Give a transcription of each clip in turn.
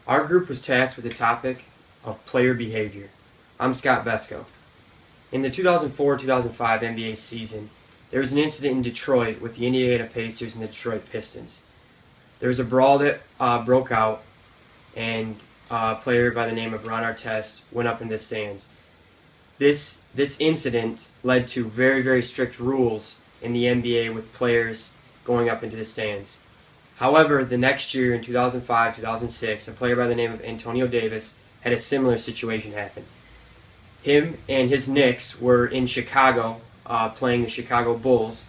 Our group was tasked with the topic of player behavior. I'm Scott Besko. In the 2004-2005 NBA season, there was an incident in Detroit with the Indiana Pacers and the Detroit Pistons. There was a brawl that broke out, and a player by the name of Ron Artest went up in the stands. This incident led to very, very strict rules in the NBA with players going up into the stands. However, the next year in 2005-2006, a player by the name of Antonio Davis had a similar situation happen. Him and his Knicks were in Chicago playing the Chicago Bulls,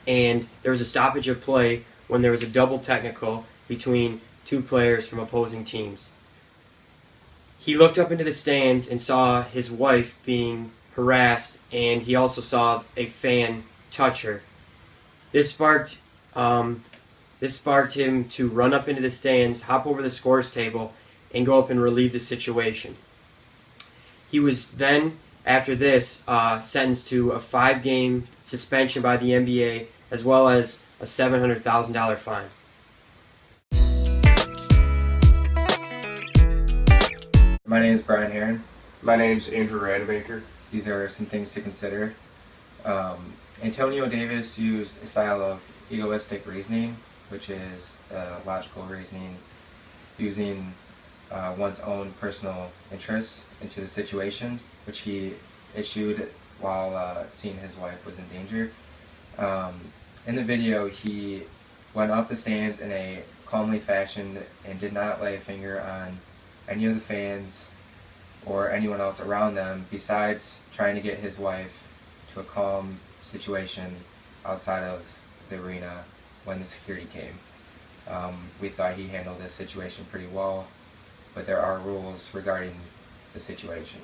and there was a stoppage of play when there was a double technical between two players from opposing teams. He looked up into the stands and saw his wife being harassed, and he also saw a fan touch her. This sparked him to run up into the stands, hop over the scores table, and go up and relieve the situation. He was then, after this, sentenced to a 5-game suspension by the NBA, as well as a $700,000 fine. My name is Brian Herron. My name's Andrew Rademacher. These are some things to consider. Antonio Davis used a style of egoistic reasoning, which is logical reasoning, using one's own personal interests into the situation, which he issued while seeing his wife was in danger. In the video, he went up the stands in a calmly fashion and did not lay a finger on any of the fans or anyone else around them, besides trying to get his wife to a calm situation outside of the arena when the security came. We thought he handled this situation pretty well, but there are rules regarding the situation.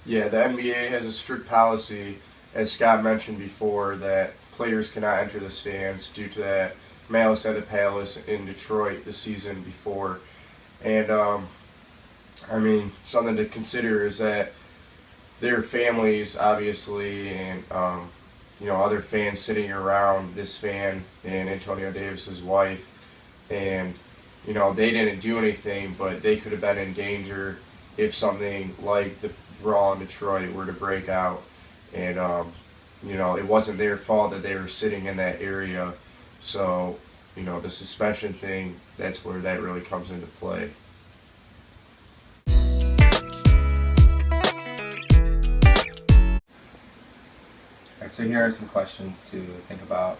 Yeah, the NBA has a strict policy, as Scott mentioned before, that players cannot enter the stands due to that malice at the palace in Detroit the season before. And something to consider is that their families, obviously, and other fans sitting around this fan and Antonio Davis's wife, and they didn't do anything, but they could have been in danger if something like the brawl in Detroit were to break out. And it wasn't their fault that they were sitting in that area. So the suspension thing, that's where that really comes into play. Alright, so here are some questions to think about.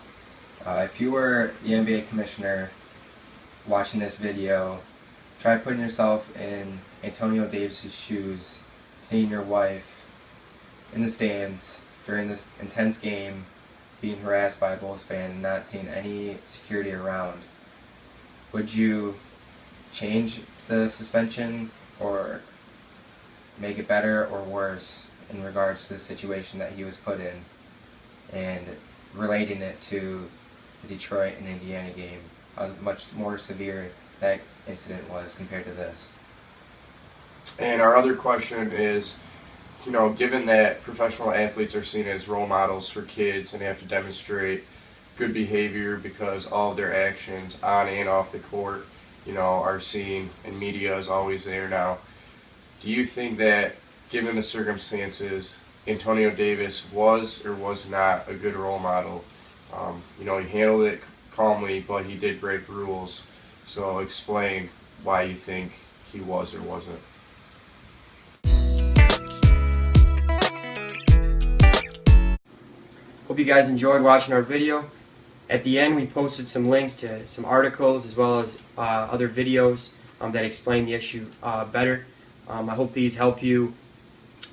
If you were the NBA commissioner watching this video, try putting yourself in Antonio Davis' shoes, seeing your wife in the stands during this intense game, being harassed by a Bulls fan and not seeing any security around. Would you change the suspension or make it better or worse in regards to the situation that he was put in, and relating it to the Detroit and Indiana game, how much more severe that incident was compared to this? And our other question is, given that professional athletes are seen as role models for kids and they have to demonstrate good behavior because all of their actions on and off the court, are seen, and media is always there now, do you think that, given the circumstances, Antonio Davis was or was not a good role model? He handled it calmly, but he did break rules. So explain why you think he was or wasn't. Hope you guys enjoyed watching our video. At the end, we posted some links to some articles as well as other videos that explain the issue better. I hope these help you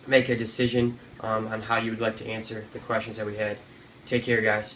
make a decision on how you would like to answer the questions that we had. Take care, guys.